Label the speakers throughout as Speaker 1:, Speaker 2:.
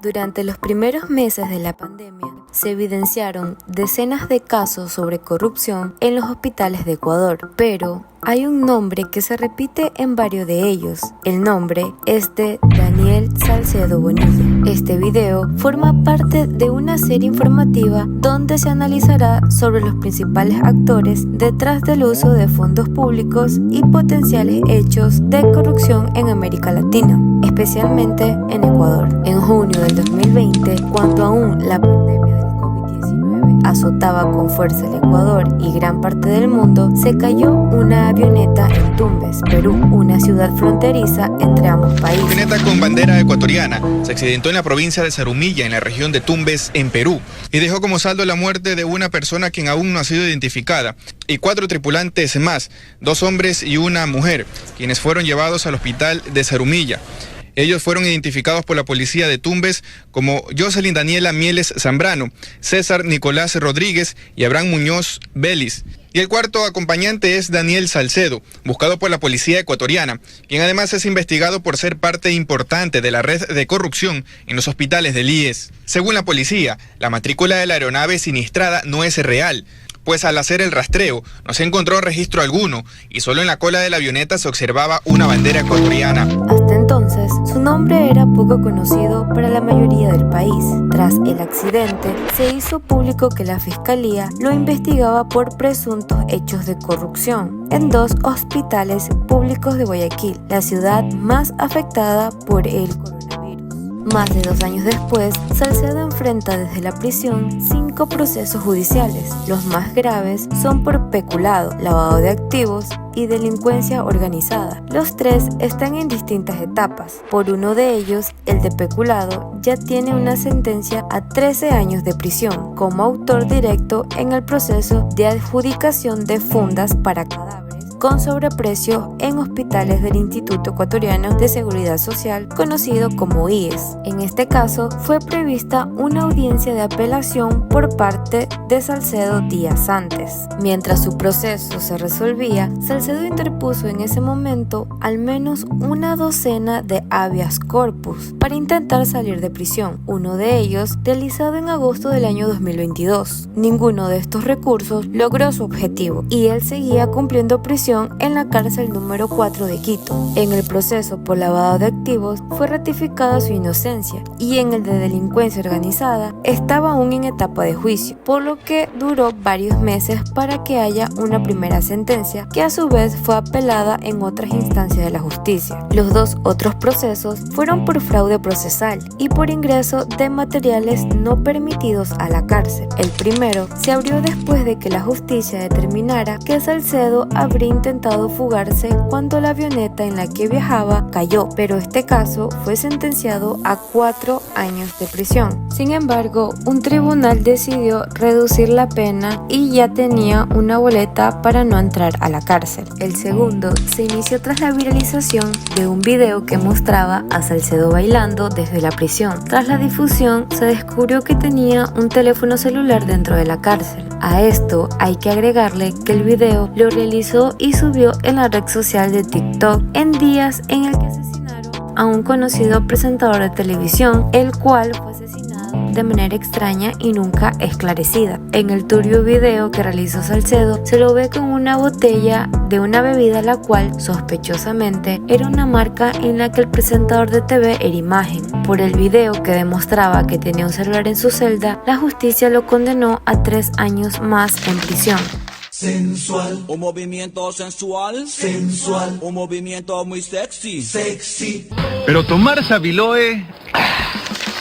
Speaker 1: Durante los primeros meses de la pandemia, se evidenciaron decenas de casos sobre corrupción en los hospitales de Ecuador, pero hay un nombre que se repite en varios de ellos. El nombre es de Daniel Salcedo Bonilla. Este video forma parte de una serie informativa donde se analizará sobre los principales actores detrás del uso de fondos públicos y potenciales hechos de corrupción en América Latina, especialmente en Ecuador. En junio del 2020, cuando aún la pandemia del COVID-19 azotaba con fuerza el Ecuador y gran parte del mundo, se cayó una avioneta en Tumbes, Perú, una ciudad fronteriza entre ambos países.
Speaker 2: La avioneta con bandera ecuatoriana se accidentó en la provincia de Zarumilla, en la región de Tumbes, en Perú, y dejó como saldo la muerte de una persona quien aún no ha sido identificada, y 4 tripulantes más, 2 hombres y una mujer, quienes fueron llevados al hospital de Zarumilla. Ellos fueron identificados por la policía de Tumbes como Jocelyn Daniela Mieles Zambrano, César Nicolás Rodríguez y Abraham Muñoz Vélez. Y el cuarto acompañante es Daniel Salcedo, buscado por la policía ecuatoriana, quien además es investigado por ser parte importante de la red de corrupción en los hospitales del IES. Según la policía, la matrícula de la aeronave siniestrada no es real, pues al hacer el rastreo no se encontró registro alguno y solo en la cola de la avioneta se observaba una bandera ecuatoriana.
Speaker 1: Hasta entonces, su nombre era poco conocido para la mayoría del país. Tras el accidente, se hizo público que la Fiscalía lo investigaba por presuntos hechos de corrupción en 2 hospitales públicos de Guayaquil, la ciudad más afectada por el coronavirus. Más de 2 años después, Salcedo enfrenta desde la prisión 5 procesos judiciales. Los más graves son por peculado, lavado de activos y delincuencia organizada. Los 3 están en distintas etapas. Por uno de ellos, el de peculado, ya tiene una sentencia a 13 años de prisión como autor directo en el proceso de adjudicación de fundas para cadáveres con sobreprecio en hospitales del Instituto Ecuatoriano de Seguridad Social, conocido como IES. En este caso, fue prevista una audiencia de apelación por parte de Salcedo días antes. Mientras su proceso se resolvía, Salcedo interpuso en ese momento al menos una docena de habeas corpus para intentar salir de prisión, uno de ellos realizado en agosto del año 2022. Ninguno de estos recursos logró su objetivo y él seguía cumpliendo prisión en la cárcel número 4 de Quito. En el proceso por lavado de activos fue ratificada su inocencia y en el de delincuencia organizada estaba aún en etapa de juicio, por lo que duró varios meses para que haya una primera sentencia que a su vez fue apelada en otras instancias de la justicia. Los 2 otros procesos fueron por fraude procesal y por ingreso de materiales no permitidos a la cárcel. El primero se abrió después de que la justicia determinara que Salcedo habría intentado fugarse cuando la avioneta en la que viajaba cayó, pero este caso fue sentenciado a 4 años de prisión. Sin embargo, un tribunal decidió reducir la pena y ya tenía una boleta para no entrar a la cárcel. El segundo se inició tras la viralización de un video que mostraba a Salcedo bailando desde la prisión. Tras la difusión, se descubrió que tenía un teléfono celular dentro de la cárcel. A esto hay que agregarle que el video lo realizó y subió en la red social de TikTok en días en el que asesinaron a un conocido presentador de televisión, el cual fue asesinado de manera extraña y nunca esclarecida. En el turbio video que realizó Salcedo se lo ve con una botella de una bebida la cual sospechosamente era una marca en la que el presentador de TV era imagen. Por el video que demostraba que tenía un celular en su celda, la justicia lo condenó a 3 años más en prisión.
Speaker 3: Sensual, un movimiento sensual, sensual, un movimiento muy sexy, sexy.
Speaker 4: Pero tomar Sabiloe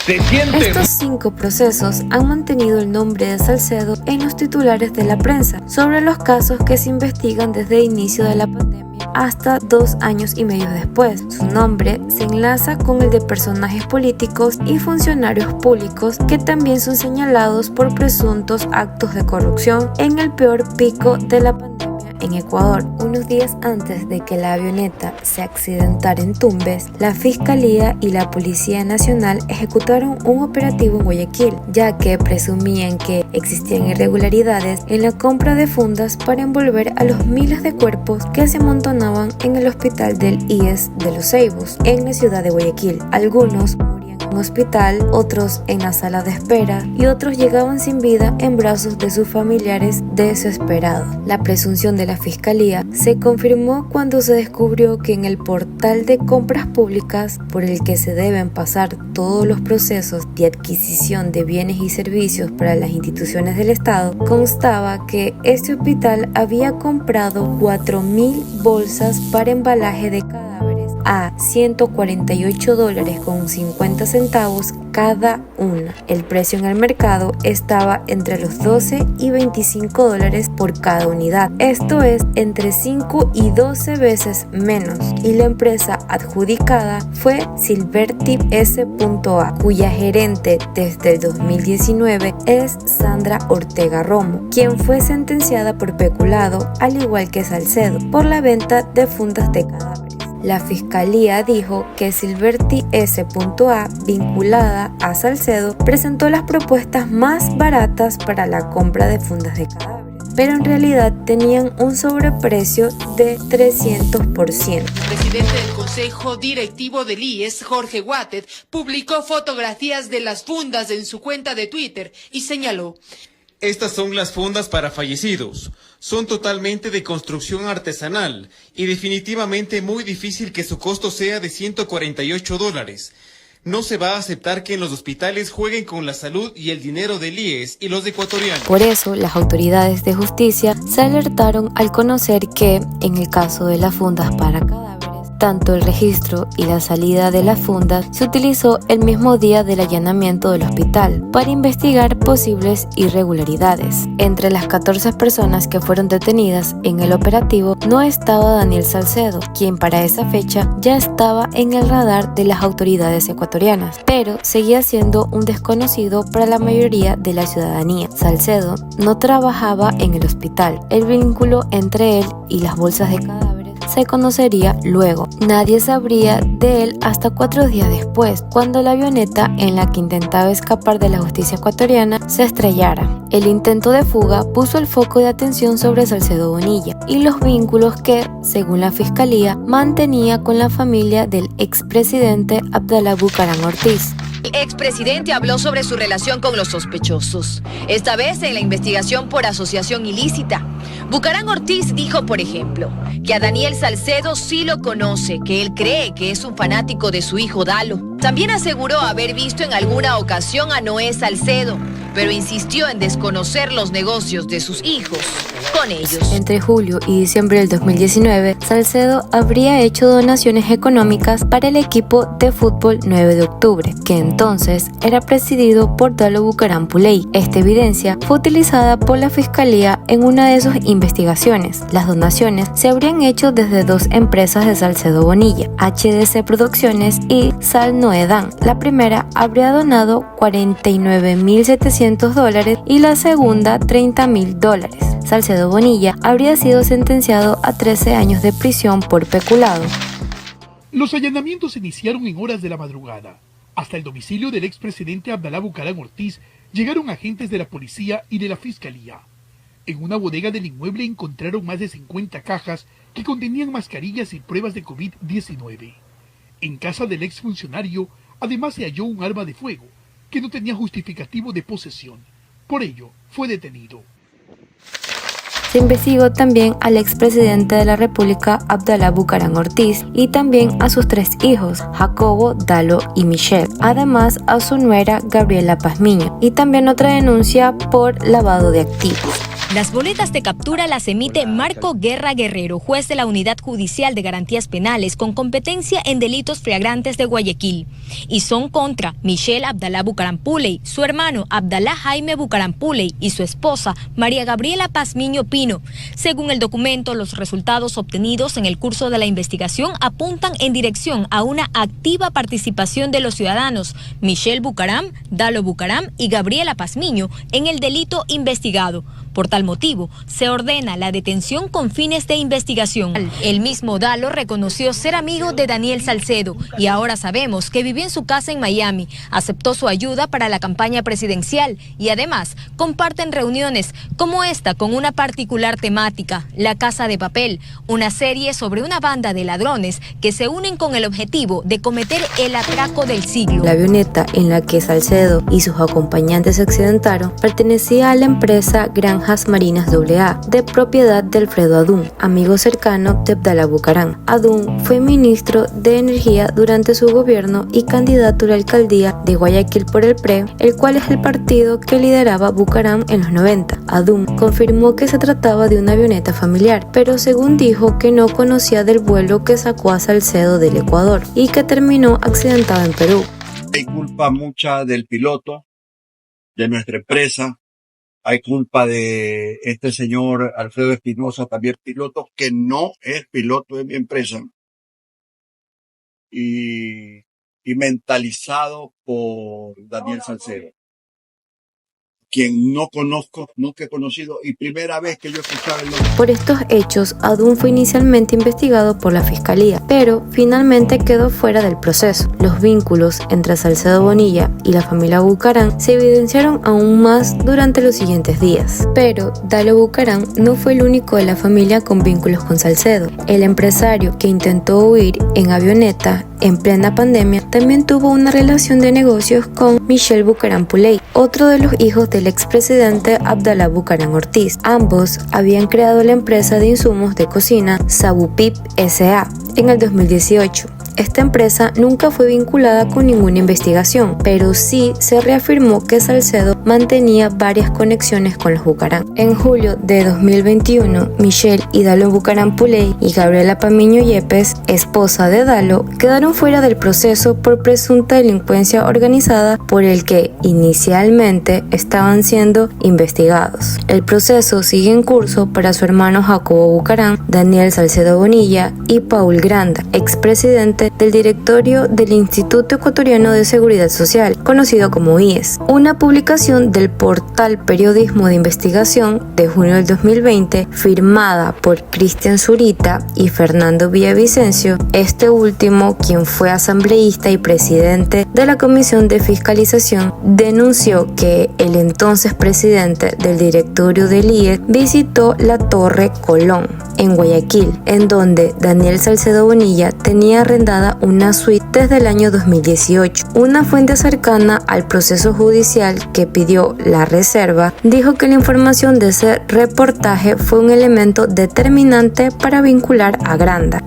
Speaker 4: se siente.
Speaker 1: Estos 5 procesos han mantenido el nombre de Salcedo en los titulares de la prensa sobre los casos que se investigan desde el inicio de la pandemia hasta 2 años y medio después. Su nombre se enlaza con el de personajes políticos y funcionarios públicos que también son señalados por presuntos actos de corrupción en el peor pico de la pandemia en Ecuador. Unos días antes de que la avioneta se accidentara en Tumbes, la Fiscalía y la Policía Nacional ejecutaron un operativo en Guayaquil, ya que presumían que existían irregularidades en la compra de fundas para envolver a los miles de cuerpos que se amontonaban en el hospital del IES de Los Ceibos, en la ciudad de Guayaquil. Algunos morían un hospital, otros en la sala de espera y otros llegaban sin vida en brazos de sus familiares desesperados. La presunción de la Fiscalía se confirmó cuando se descubrió que en el portal de compras públicas por el que se deben pasar todos los procesos de adquisición de bienes y servicios para las instituciones del Estado, constaba que este hospital había comprado 4.000 bolsas para embalaje de cadáveres a $148.50 cada una. El precio en el mercado estaba entre los $12 y $25 por cada unidad. Esto es entre 5 y 12 veces menos. Y la empresa adjudicada fue Silvertip S.A., cuya gerente desde el 2019 es Sandra Ortega Romo, quien fue sentenciada por peculado, al igual que Salcedo, por la venta de fundas de cadáveres. La Fiscalía dijo que Silvertip S.A., vinculada a Salcedo, presentó las propuestas más baratas para la compra de fundas de cadáveres, pero en realidad tenían un sobreprecio de 300%.
Speaker 5: El presidente del Consejo Directivo del IES, Jorge Guatet, publicó fotografías de las fundas en su cuenta de Twitter y señaló:
Speaker 6: estas son las fundas para fallecidos. Son totalmente de construcción artesanal y definitivamente muy difícil que su costo sea de $148. No se va a aceptar que en los hospitales jueguen con la salud y el dinero del IES y los ecuatorianos.
Speaker 1: Por eso, las autoridades de justicia se alertaron al conocer que, en el caso de las fundas para cadáveres, tanto el registro y la salida de las fundas se utilizó el mismo día del allanamiento del hospital para investigar posibles irregularidades. Entre las 14 personas que fueron detenidas en el operativo no estaba Daniel Salcedo, quien para esa fecha ya estaba en el radar de las autoridades ecuatorianas, pero seguía siendo un desconocido para la mayoría de la ciudadanía. Salcedo no trabajaba en el hospital. El vínculo entre él y las bolsas de cadáveres se conocería luego. Nadie sabría de él hasta 4 días después, cuando la avioneta en la que intentaba escapar de la justicia ecuatoriana se estrellara. El intento de fuga puso el foco de atención sobre Salcedo Bonilla y los vínculos que, según la Fiscalía, mantenía con la familia del expresidente Abdalá Bucaram Ortiz.
Speaker 7: El expresidente habló sobre su relación con los sospechosos, esta vez en la investigación por asociación ilícita. Bucaram Ortiz dijo, por ejemplo, que a Daniel Salcedo sí lo conoce, que él cree que es un fanático de su hijo Dalo. También aseguró haber visto en alguna ocasión a Noé Salcedo, pero insistió en desconocer los negocios de sus hijos con ellos.
Speaker 1: Entre julio y diciembre del 2019, Salcedo habría hecho donaciones económicas para el equipo de fútbol 9 de octubre, que entonces era presidido por Dalo Bucaram Puley. Esta evidencia fue utilizada por la Fiscalía en una de sus investigaciones. Las donaciones se habrían hecho desde 2 empresas de Salcedo Bonilla, HDC Producciones y Sal Noedán. La primera habría donado $49.700 y la segunda $30.000. Salcedo Bonilla habría sido sentenciado a 13 años de prisión por peculado.
Speaker 8: Los allanamientos se iniciaron en horas de la madrugada. Hasta el domicilio del expresidente Abdalá Bucaram Ortiz llegaron agentes de la policía y de la Fiscalía. En una bodega del inmueble encontraron más de 50 cajas que contenían mascarillas y pruebas de COVID-19. En casa del exfuncionario, además se halló un arma de fuego, que no tenía justificativo de posesión. Por ello, fue detenido.
Speaker 1: Se investigó también al expresidente de la República, Abdalá Bucaram Ortiz, y también a sus 3 hijos, Jacobo, Dalo y Michelle, además a su nuera, Gabriela Pazmiño, y también otra denuncia por lavado de activos.
Speaker 9: Las boletas de captura las emite Marco Guerra Guerrero, juez de la Unidad Judicial de Garantías Penales con competencia en delitos flagrantes de Guayaquil, y son contra Michelle Abdalá Bucaram Puley, su hermano Abdalá Jaime Bucaram Puley y su esposa María Gabriela Pazmiño Pino. Según el documento, los resultados obtenidos en el curso de la investigación apuntan en dirección a una activa participación de los ciudadanos Michelle Bucaram, Dalo Bucaram y Gabriela Pazmiño en el delito investigado. Por tal motivo, se ordena la detención con fines de investigación. El mismo Dalo reconoció ser amigo de Daniel Salcedo y ahora sabemos que vivió en su casa en Miami, aceptó su ayuda para la campaña presidencial y además comparten reuniones como esta con una particular temática, La Casa de Papel, una serie sobre una banda de ladrones que se unen con el objetivo de cometer el atraco del siglo.
Speaker 1: La avioneta en la que Salcedo y sus acompañantes se accidentaron pertenecía a la empresa Granjas Marinas AA, de propiedad de Alfredo Adún, amigo cercano de Abdalá Bucaram. Adún fue ministro de Energía durante su gobierno y candidato a la alcaldía de Guayaquil por el PRE, el cual es el partido que lideraba Bucaram en los 90. Adún confirmó que se trataba de una avioneta familiar, pero según dijo que no conocía del vuelo que sacó a Salcedo del Ecuador y que terminó accidentado en Perú.
Speaker 10: Hay culpa mucha del piloto, de nuestra empresa. Hay culpa de este señor Alfredo Espinosa, también piloto, que no es piloto de mi empresa. Y mentalizado por Daniel Salcedo, quien no conozco, nunca he conocido y primera vez que yo escuchaba el nombre.
Speaker 1: Por estos hechos, Adún fue inicialmente investigado por la Fiscalía, pero finalmente quedó fuera del proceso. Los vínculos entre Salcedo Bonilla y la familia Bucaram se evidenciaron aún más durante los siguientes días. Pero Dalo Bucaram no fue el único de la familia con vínculos con Salcedo. El empresario que intentó huir en avioneta en plena pandemia también tuvo una relación de negocios con Michelle Bucaram Puley, otro de los hijos del expresidente Abdalá Bucaram Ortiz. Ambos habían creado la empresa de insumos de cocina Sabupip S.A. en el 2018. Esta empresa nunca fue vinculada con ninguna investigación, pero sí se reafirmó que Salcedo mantenía varias conexiones con los Bucaram. En julio de 2021, Michelle y Dalo Bucaram Puley y Gabriela Pamiño Yepes, esposa de Dalo, quedaron fuera del proceso por presunta delincuencia organizada por el que inicialmente estaban siendo investigados. El proceso sigue en curso para su hermano Jacobo Bucaram, Daniel Salcedo Bonilla y Paul Granda, expresidente del directorio del Instituto Ecuatoriano de Seguridad Social, conocido como IES. Una publicación del portal Periodismo de Investigación de junio del 2020, firmada por Cristian Zurita y Fernando Villavicencio, este último, quien fue asambleísta y presidente de la Comisión de Fiscalización, denunció que el entonces presidente del directorio del IES visitó la Torre Colón en Guayaquil, en donde Daniel Salcedo Bonilla tenía arrendada una suite desde el año 2018. Una fuente cercana al proceso judicial que pidió la reserva dijo que la información de ese reportaje fue un elemento determinante para vincular a Granda.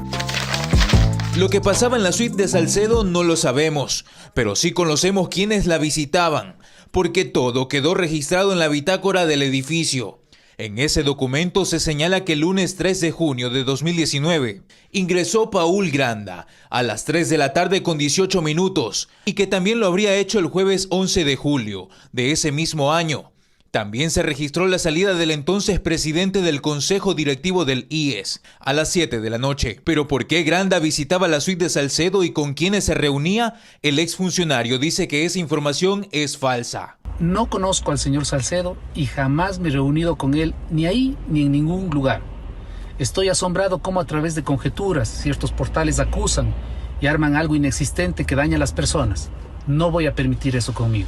Speaker 11: Lo que pasaba en la suite de Salcedo no lo sabemos, pero sí conocemos quiénes la visitaban, porque todo quedó registrado en la bitácora del edificio. En ese documento se señala que el lunes 3 de junio de 2019 ingresó Paul Granda a las 3 de la tarde con 18 minutos y que también lo habría hecho el jueves 11 de julio de ese mismo año. También se registró la salida del entonces presidente del Consejo Directivo del IES a las 7 de la noche. Pero ¿por qué Granda visitaba la suite de Salcedo y con quiénes se reunía? El exfuncionario dice que esa información es falsa.
Speaker 12: No conozco al señor Salcedo y jamás me he reunido con él ni ahí ni en ningún lugar. Estoy asombrado cómo a través de conjeturas ciertos portales acusan y arman algo inexistente que daña a las personas. No voy a permitir eso conmigo.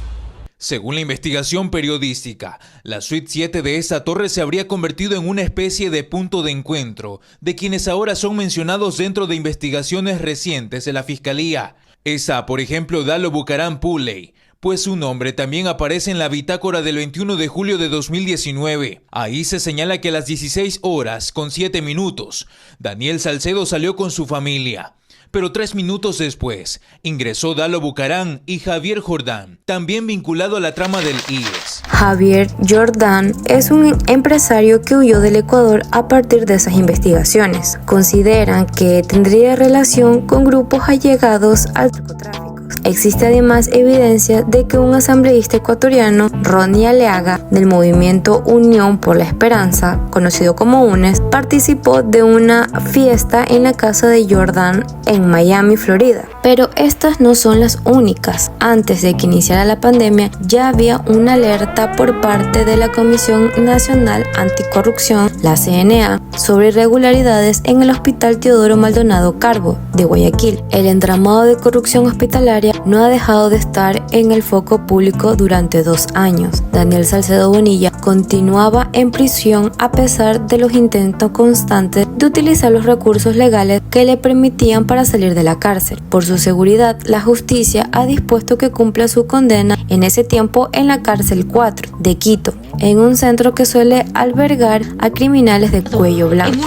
Speaker 11: Según la investigación periodística, la suite 7 de esa torre se habría convertido en una especie de punto de encuentro de quienes ahora son mencionados dentro de investigaciones recientes de la Fiscalía. Esa, por ejemplo, Dalo Bucaram Puley, pues su nombre también aparece en la bitácora del 21 de julio de 2019. Ahí se señala que a las 16 horas con 7 minutos, Daniel Salcedo salió con su familia. Pero 3 minutos después, ingresó Dalo Bucaram y Javier Jordán, también vinculado a la trama del IES.
Speaker 1: Javier Jordán es un empresario que huyó del Ecuador a partir de esas investigaciones. Consideran que tendría relación con grupos allegados al narcotráfico. Existe además evidencia de que un asambleísta ecuatoriano, Ronnie Aleaga, del movimiento Unión por la Esperanza, conocido como UNES, participó de una fiesta en la casa de Jordan en Miami, Florida. Pero estas no son las únicas. Antes de que iniciara la pandemia, ya había una alerta por parte de la Comisión Nacional Anticorrupción, la CNA, sobre irregularidades en el Hospital Teodoro Maldonado Carbo de Guayaquil. El entramado de corrupción hospitalaria no ha dejado de estar en el foco público durante 2 años. Daniel Salcedo Bonilla continuaba en prisión a pesar de los intentos constantes de utilizar los recursos legales que le permitían para salir de la cárcel. Por su seguridad, la justicia ha dispuesto que cumpla su condena en ese tiempo en la cárcel 4 de Quito, en un centro que suele albergar a criminales de cuello blanco.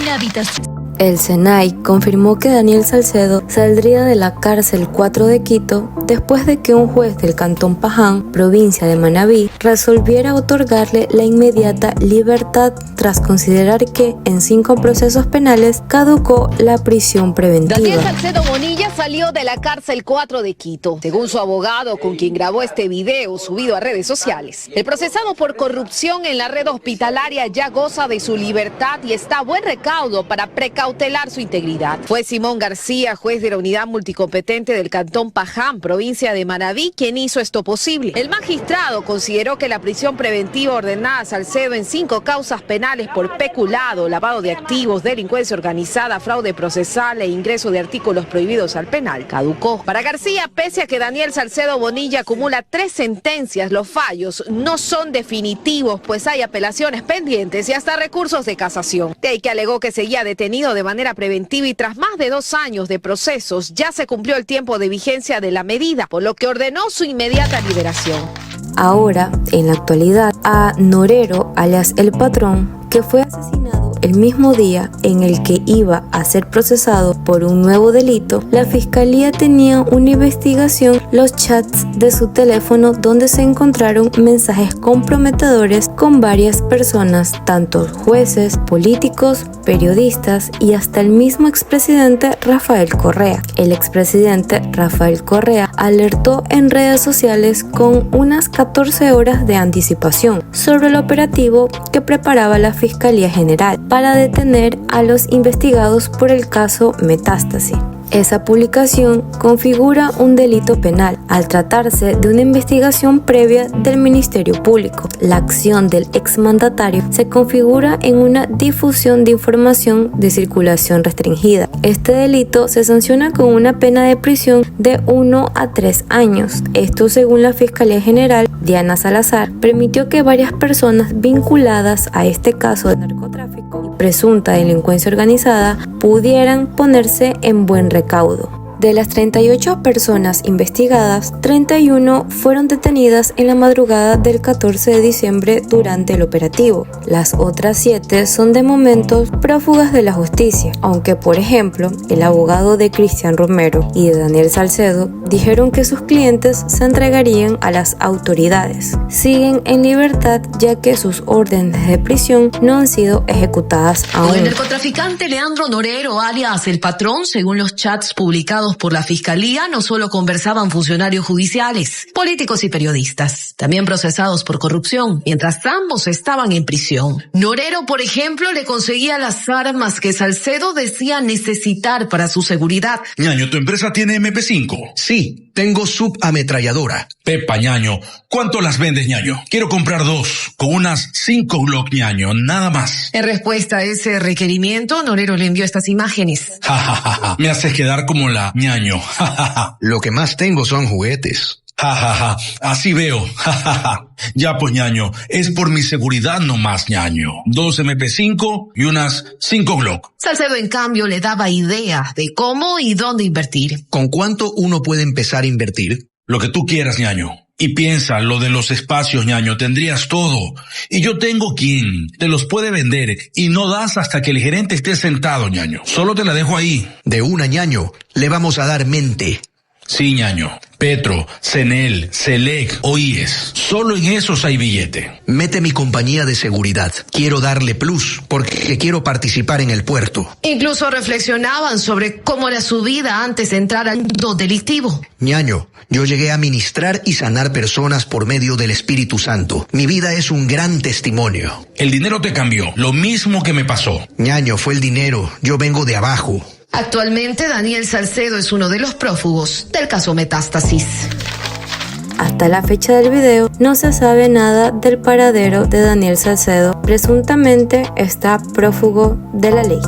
Speaker 1: El SENAI confirmó que Daniel Salcedo saldría de la cárcel 4 de Quito después de que un juez del Cantón Paján, provincia de Manabí, resolviera otorgarle la inmediata libertad tras considerar que en 5 procesos penales caducó la prisión preventiva.
Speaker 7: Daniel Salcedo Bonilla salió de la cárcel 4 de Quito, según su abogado, con quien grabó este video subido a redes sociales. El procesado por corrupción en la red hospitalaria ya goza de su libertad y está a buen recaudo para precautelar su integridad. Fue Simón García, juez de la unidad multicompetente del Cantón Paján, provincia de Manabí, quien hizo esto posible. El magistrado consideró que la prisión preventiva ordenada a Salcedo en 5 causas penales por peculado, lavado de activos, delincuencia organizada, fraude procesal e ingreso de artículos prohibidos al penal caducó. Para García, pese a que Daniel Salcedo Bonilla acumula 3 sentencias, los fallos no son definitivos, pues hay apelaciones pendientes y hasta recursos de casación. De ahí que alegó que seguía detenido de manera preventiva y tras más de 2 años de procesos ya se cumplió el tiempo de vigencia de la medida, por lo que ordenó su inmediata liberación.
Speaker 1: Ahora, en la actualidad, a Norero, alias El Patrón, que fue asesinado el mismo día en el que iba a ser procesado por un nuevo delito, la fiscalía tenía una investigación los chats de su teléfono donde se encontraron mensajes comprometedores con varias personas, tanto jueces, políticos, periodistas y hasta el mismo expresidente Rafael Correa. El expresidente Rafael Correa alertó en redes sociales con unas 14 horas de anticipación sobre el operativo que preparaba la Fiscalía General para detener a los investigados por el caso Metástasis. Esa publicación configura un delito penal al tratarse de una investigación previa del Ministerio Público. La acción del exmandatario se configura en una difusión de información de circulación restringida. Este delito se sanciona con una pena de prisión de 1 a 3 años. Esto, según la Fiscalía General, Diana Salazar, permitió que varias personas vinculadas a este caso de narcotráfico y presunta delincuencia organizada pudieran ponerse en buen recaudo. De las 38 personas investigadas, 31 fueron detenidas en la madrugada del 14 de diciembre durante el operativo. Las otras 7 son de momento prófugas de la justicia, aunque por ejemplo, el abogado de Cristian Romero y de Daniel Salcedo dijeron que sus clientes se entregarían a las autoridades. Siguen en libertad ya que sus órdenes de prisión no han sido ejecutadas aún.
Speaker 13: El narcotraficante Leandro Norero, alias El Patrón, según los chats publicados por la Fiscalía, no solo conversaban funcionarios judiciales, políticos y periodistas, también procesados por corrupción, mientras ambos estaban en prisión. Norero, por ejemplo, le conseguía las armas que Salcedo decía necesitar para su seguridad.
Speaker 14: Ñaño, ¿tu empresa tiene MP5?
Speaker 15: Sí, tengo subametralladora.
Speaker 14: Pepa, Ñaño, ¿cuánto las vendes, Ñaño? Quiero comprar 2, con unas 5 Glock, Ñaño, nada más.
Speaker 13: En respuesta a ese requerimiento, Norero le envió estas imágenes.
Speaker 14: Ja, ja, ja, ja. Me haces quedar como la Ñaño. Ja, ja, ja.
Speaker 15: Lo que más tengo son juguetes.
Speaker 14: Ja, ja, ja. Así veo. Ja, ja, ja. Ya pues, Ñaño, es por mi seguridad nomás, Ñaño. 2 MP5 y unas 5 Glock.
Speaker 13: Salcedo, en cambio, le daba ideas de cómo y dónde invertir.
Speaker 15: ¿Con cuánto uno puede empezar a invertir?
Speaker 14: Lo que tú quieras, Ñaño. Y piensa, lo de los espacios, Ñaño, tendrías todo. Y yo tengo quien te los puede vender y no das hasta que el gerente esté sentado, Ñaño. Solo te la dejo ahí.
Speaker 15: De una, Ñaño, le vamos a dar mente.
Speaker 14: Sí, ñaño. Petro, Cenel, Selec, OIES. Solo en esos hay billete.
Speaker 15: Mete mi compañía de seguridad. Quiero darle plus porque quiero participar en el puerto.
Speaker 13: Incluso reflexionaban sobre cómo era su vida antes de entrar al mundo delictivo.
Speaker 15: Ñaño, yo llegué a ministrar y sanar personas por medio del Espíritu Santo. Mi vida es un gran testimonio.
Speaker 14: El dinero te cambió, lo mismo que me pasó.
Speaker 15: Ñaño, fue el dinero. Yo vengo de abajo.
Speaker 13: Actualmente Daniel Salcedo es uno de los prófugos del caso Metástasis.
Speaker 1: Hasta la fecha del video no se sabe nada del paradero de Daniel Salcedo, presuntamente está prófugo de la ley.